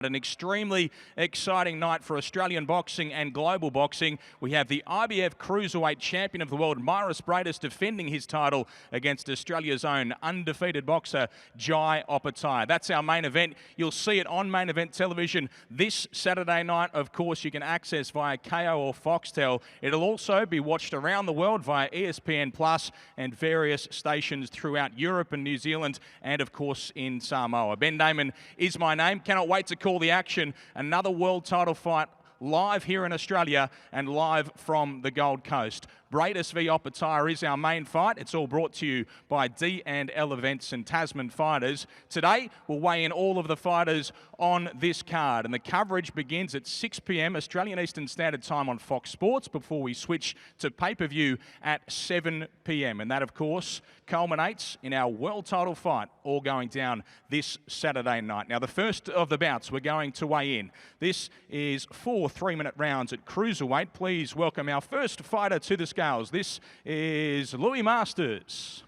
An extremely exciting night for Australian boxing and global boxing. We have the IBF Cruiserweight Champion of the World, Mairis Briedis, defending his title against Australia's own undefeated boxer, Jai Opetaia. That's our main event. You'll see it on main event television this Saturday night. Of course, you can access via KO or Foxtel. It'll also be watched around the world via ESPN Plus and various stations throughout Europe and New Zealand, and of course in Samoa. Ben Damon is my name. Cannot wait to call the action. Another world title fight live here in Australia and live from the Gold Coast. Briedis v Opetaia is our main fight. It's all brought to you by D&L Events and Tasman Fighters. Today, we'll weigh in all of the fighters on this card, and the coverage begins at 6 p.m. Australian Eastern Standard Time on Fox Sports before we switch to pay-per-view at 7 p.m. And that, of course, culminates in our world title fight, all going down this Saturday night. Now, the first of the bouts we're going to weigh in. This is 4 3-minute rounds at Cruiserweight. Please welcome our first fighter to the scales. This is Louis Masters.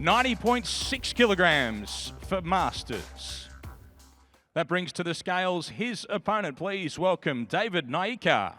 .6 kilograms for Masters. That brings to the scales his opponent. Please welcome David Naika.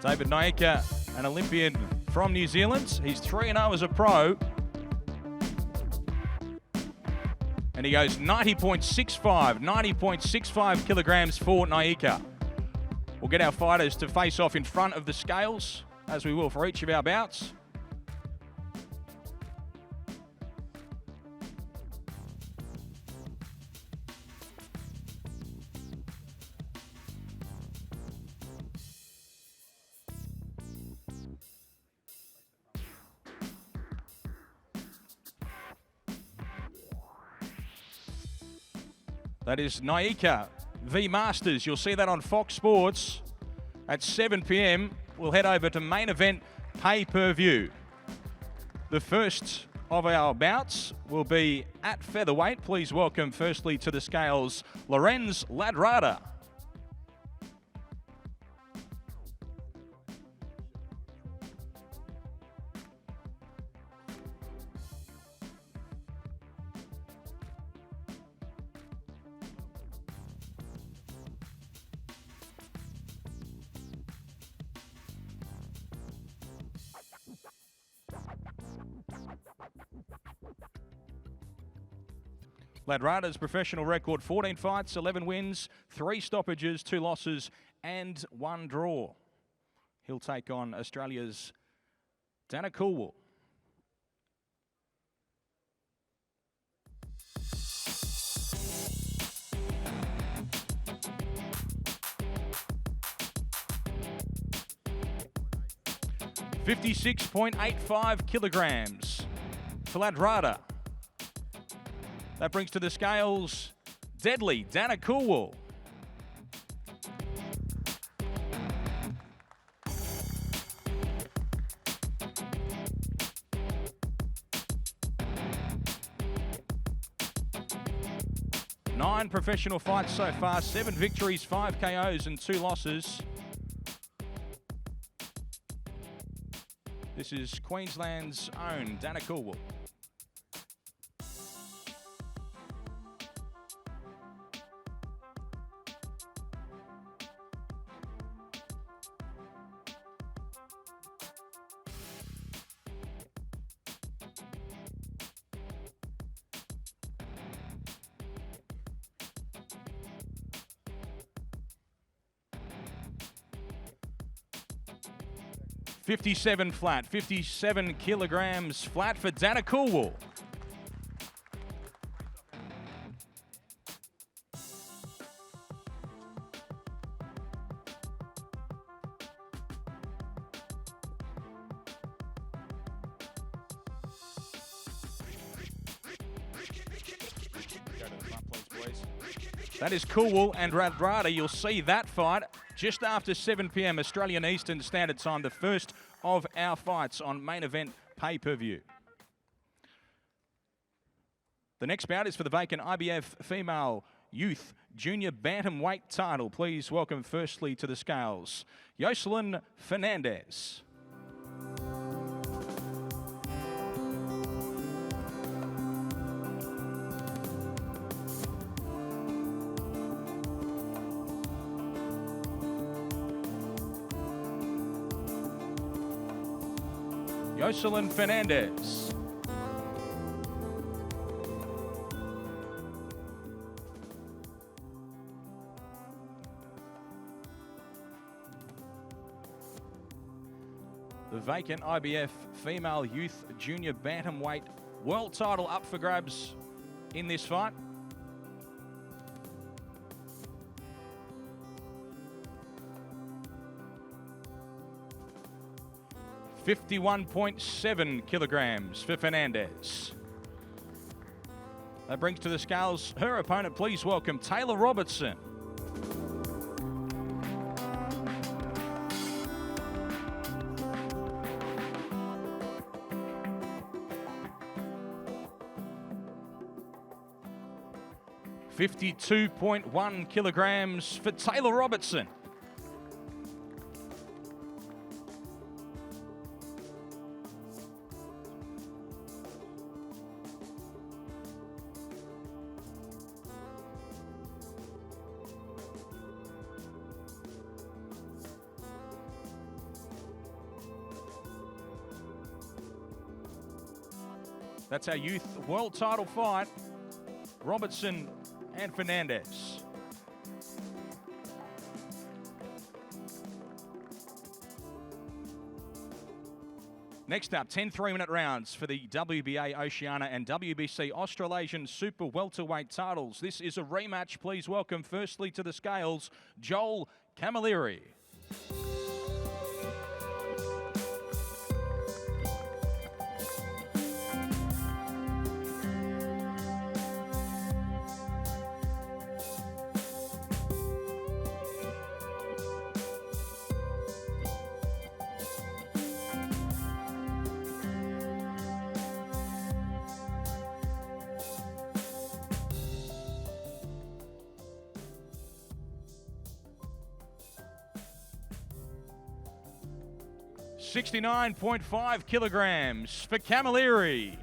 David Naika, an Olympian from New Zealand. He's 3-0 as a pro. And he goes 90.65 kilograms for Naika. We'll get our fighters to face off in front of the scales, as we will for each of our bouts. That is Naika v Masters. You'll see that on Fox Sports at 7 p.m. We'll head over to main event pay-per-view. The first of our bouts will be at featherweight. Please welcome firstly to the scales, Ladrada. Ladrada's professional record, 14 fights, 11 wins, 3 stoppages, 2 losses and 1 draw. He'll take on Australia's Naika. 56.85 kilograms for Ladrada. That brings to the scales deadly Naika. Nine professional fights so far, 7 victories, 5 KOs and 2 losses. This is Queensland's own Naika. .57 flat, 57 kilograms flat for Naika. That is Cool and Ladrada. You'll see that fight just after 7 p.m. Australian Eastern Standard Time, the first of our fights on Main Event pay-per-view. The next bout is for the vacant IBF Female Youth Junior Bantamweight title. Please welcome firstly to the scales, Jocelyn Fernandez. Jocelyn Fernandez. The vacant IBF Female Youth Junior Bantamweight World title up for grabs in this fight. $51.7 kilograms for Fernandez. That brings to the scales her opponent. Please welcome Taylor Robertson. $52.1 kilograms for Taylor Robertson. That's our youth world title fight, Robertson and Fernandez. Next up, 10 3-minute rounds for the WBA Oceania and WBC Australasian Super Welterweight titles. This is a rematch. Please welcome firstly to the scales, Joel Camilleri. $69.5 kilograms for Camilleri.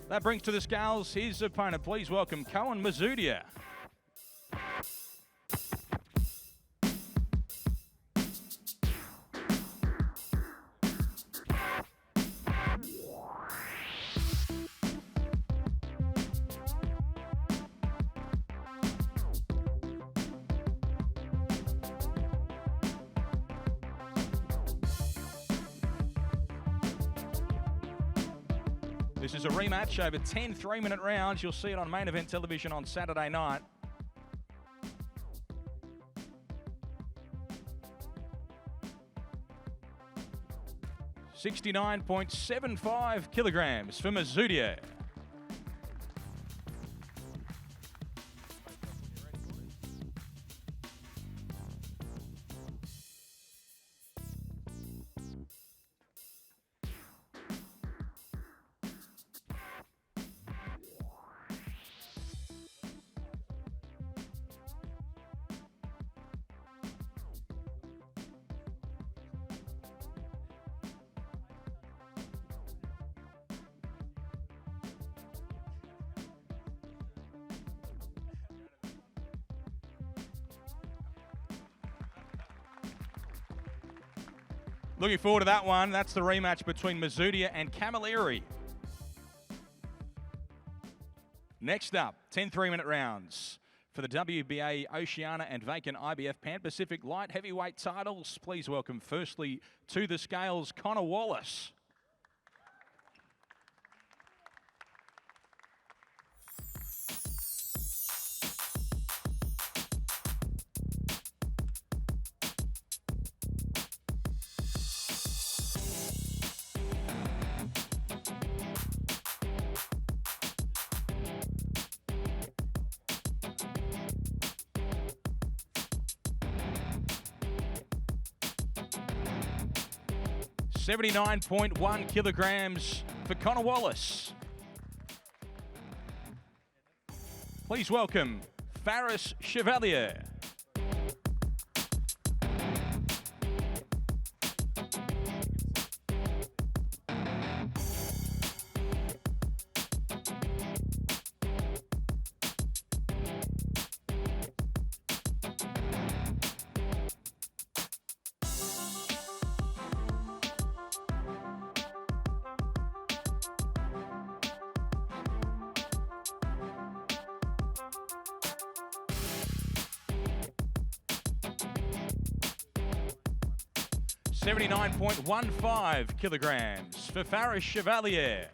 That brings to the scales his opponent. Please welcome Mizudia. This is a rematch over 10 3-minute rounds. You'll see it on Main Event television on Saturday night. $69.75 kilograms for Mizudia. Looking forward to that one. That's the rematch between Mizudia and Camilleri. Next up, 10 3-minute rounds for the WBA Oceania and vacant IBF Pan Pacific light heavyweight titles. Please welcome firstly to the scales, Wallace. 79.1 kilograms for Connor Wallace. Please welcome Mairis Chevalier. $79.15 kilograms for Mairis Chevalier.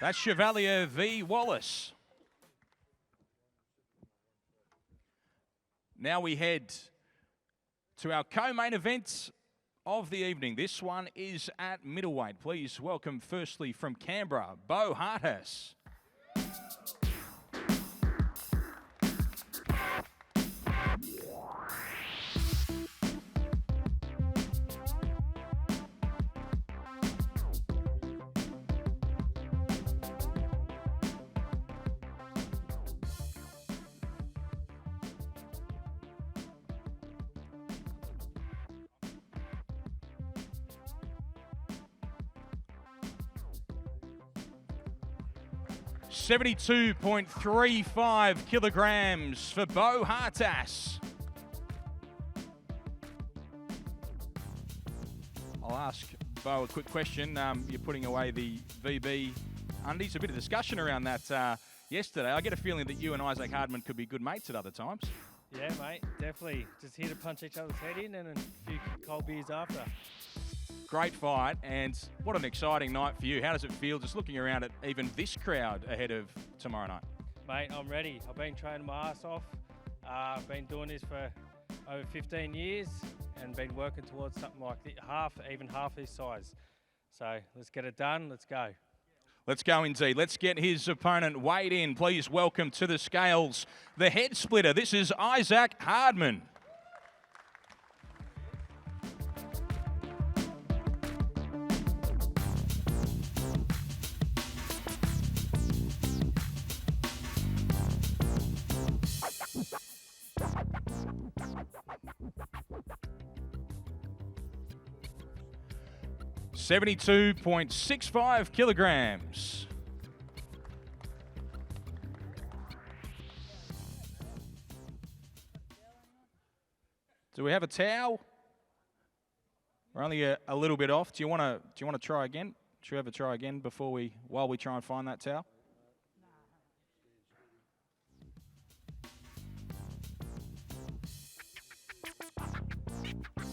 That's Chevalier v. Wallace. Now we head to our co-main event of the evening. This one is at middleweight. Please welcome firstly from Canberra, bout Hartas. $72.35 kilograms for bout Hartas. I'll ask Bo a quick question. You're putting away the VB undies. A bit of discussion around that yesterday. I get a feeling that you and Isaac Hardman could be good mates at other times. Yeah, mate, definitely. Just here to punch each other's head in and a few cold beers after. Great fight, and what an exciting night for you. How does it feel just looking around at even this crowd ahead of tomorrow night? Mate, I'm ready. I've been training my ass off. I've been doing this for over 15 years and been working towards something like even half his size. So let's get it done. Let's go. Let's go indeed. Let's get his opponent weighed in. Please welcome to the scales the head splitter. This is Isaac Hardman. $72.65 kilograms. Do we have a towel? We're only a little bit off. Do you want to try again? Should we have a try again while we try and find that towel?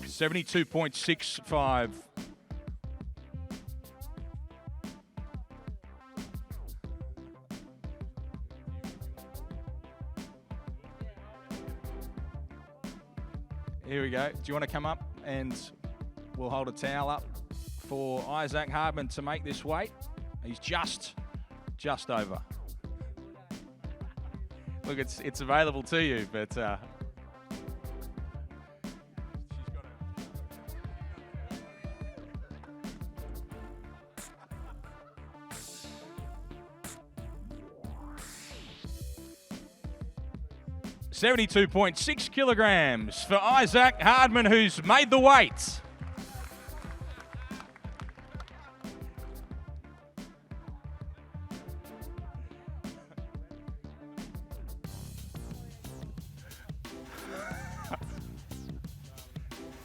$72.65. Here we go. Do you want to come up and we'll hold a towel up for Isaac Hardman to make this weight? He's just over. Look, it's available to you, but $72.6 kilograms for Isaac Hardman, who's made the weight.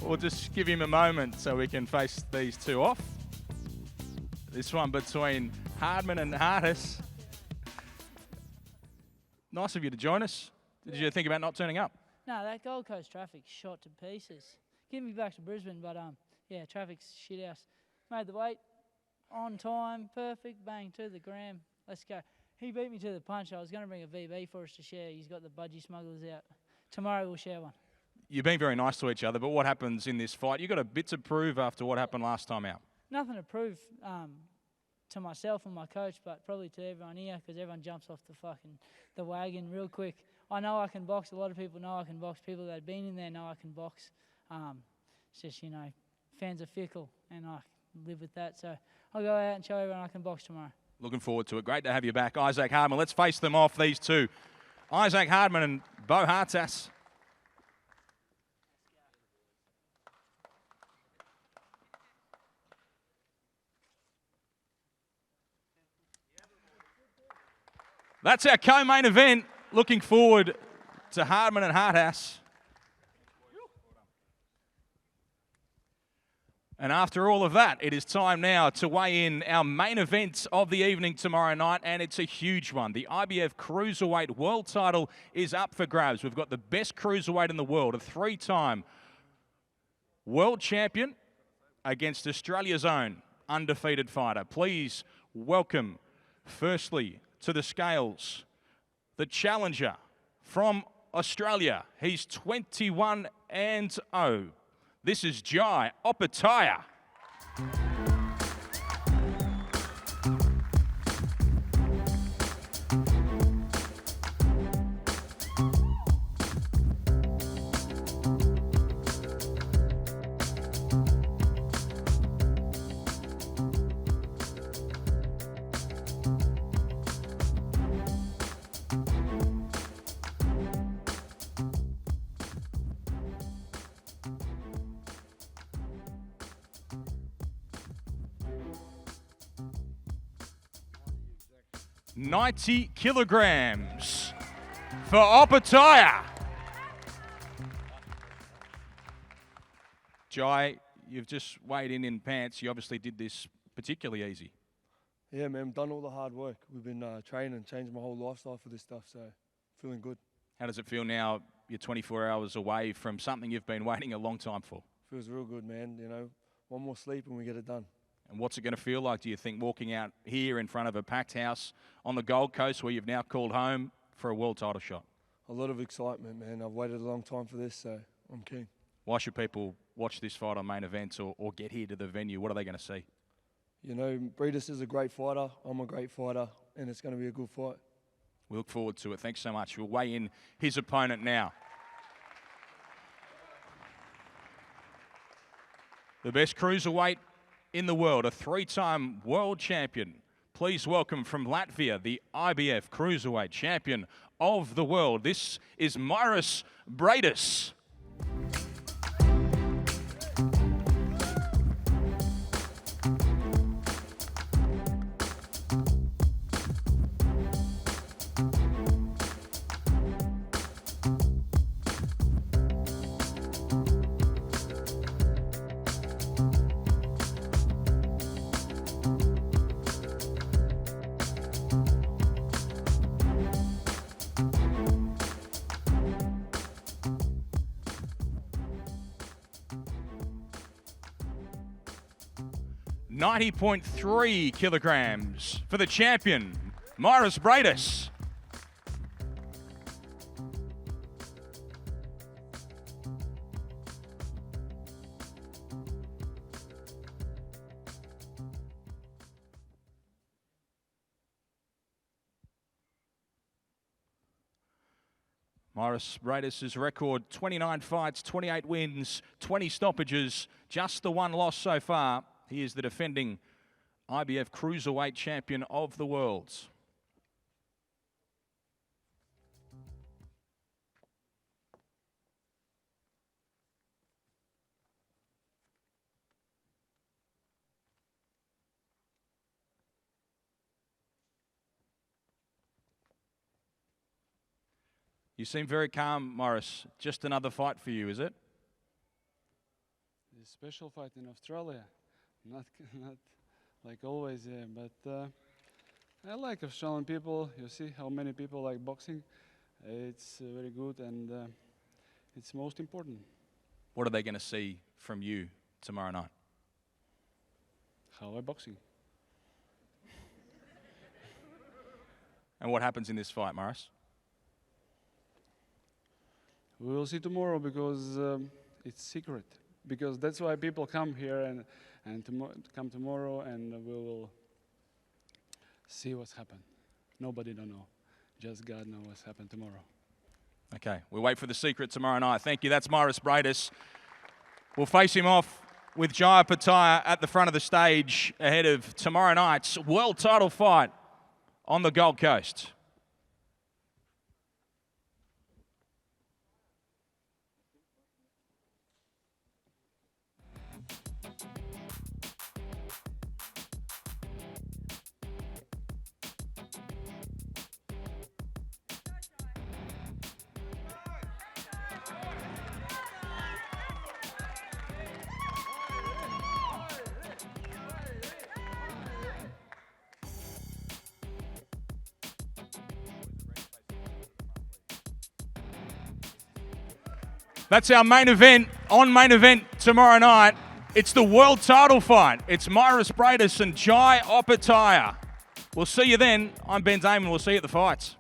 We'll just give him a moment so we can face these two off. This one between Hardman and Hartas. Nice of you to join us. Did you think about not turning up? No, that Gold Coast traffic's shot to pieces. get me back to Brisbane. But yeah, traffic's shit house. Made the weight on time, perfect, bang to the gram. Let's go. He beat me to the punch. I was going to bring a VB for us to share. He's got the budgie smugglers out. Tomorrow we'll share one. You've been very nice to each other, but what happens in this fight? You've got a bit to prove after what happened last time out. Nothing to prove to myself and my coach, but probably to everyone here, because everyone jumps off the wagon real quick. I know I can box. A lot of people know I can box. People that have been in there know I can box. It's just, you know, fans are fickle, and I live with that. So I'll go out and show everyone I can box tomorrow. Looking forward to it. Great to have you back, Isaac Hardman. Let's face them off, these two. Isaac Hardman and Bo Hartas. That's our co-main event. Looking forward to Hardman and Hartas. And after all of that, it is time now to weigh in our main event of the evening tomorrow night, and it's a huge one. The IBF Cruiserweight World title is up for grabs. We've got the best cruiserweight in the world, a three-time world champion against Australia's own undefeated fighter. Please welcome, firstly, to the scales, the challenger from Australia. He's 21-0. This is Jai Opetaia. 90 kilograms for Opetaia. Jai, you've just weighed in pants. You obviously did this particularly easy. Yeah, man, done all the hard work. We've been training, changed my whole lifestyle for this stuff, so feeling good. How does it feel now? You're 24 hours away from something you've been waiting a long time for. Feels real good, man. You know, one more sleep and we get it done. And what's it going to feel like, do you think, walking out here in front of a packed house on the Gold Coast where you've now called home for a world title shot? A lot of excitement, man. I've waited a long time for this, so I'm keen. Why should people watch this fight on main events or get here to the venue? What are they going to see? You know, Briedis is a great fighter. I'm a great fighter, and it's going to be a good fight. We look forward to it. Thanks so much. We'll weigh in his opponent now. The best cruiserweight in the world, a three-time world champion. Please welcome from Latvia, the IBF Cruiserweight Champion of the world. This is Mairis Briedis. .3 kilograms for the champion, Mairis Briedis. Mairis Briedis' record, 29 fights, 28 wins, 20 stoppages, just the one loss so far. He is the defending IBF Cruiserweight Champion of the world. You seem very calm, Mairis. Just another fight for you, is it? A special fight in Australia. Not like always, yeah, but I like Australian people. You see how many people like boxing. It's very good, and it's most important. What are they going to see from you tomorrow night? How I boxing. And what happens in this fight, Mairis? We will see tomorrow because it's secret. Because that's why people come here and come tomorrow, and we will see what's happened. Nobody don't know. Just God knows what's happened tomorrow. Okay, we'll wait for the secret tomorrow night. Thank you. That's Mairis Briedis. We'll face him off with Jai Opetaia at the front of the stage ahead of tomorrow night's world title fight on the Gold Coast. That's our main event, on main event tomorrow night. It's the world title fight. It's Mairis Briedis and Jai Opetaia. We'll see you then. I'm Ben Damon. We'll see you at the fights.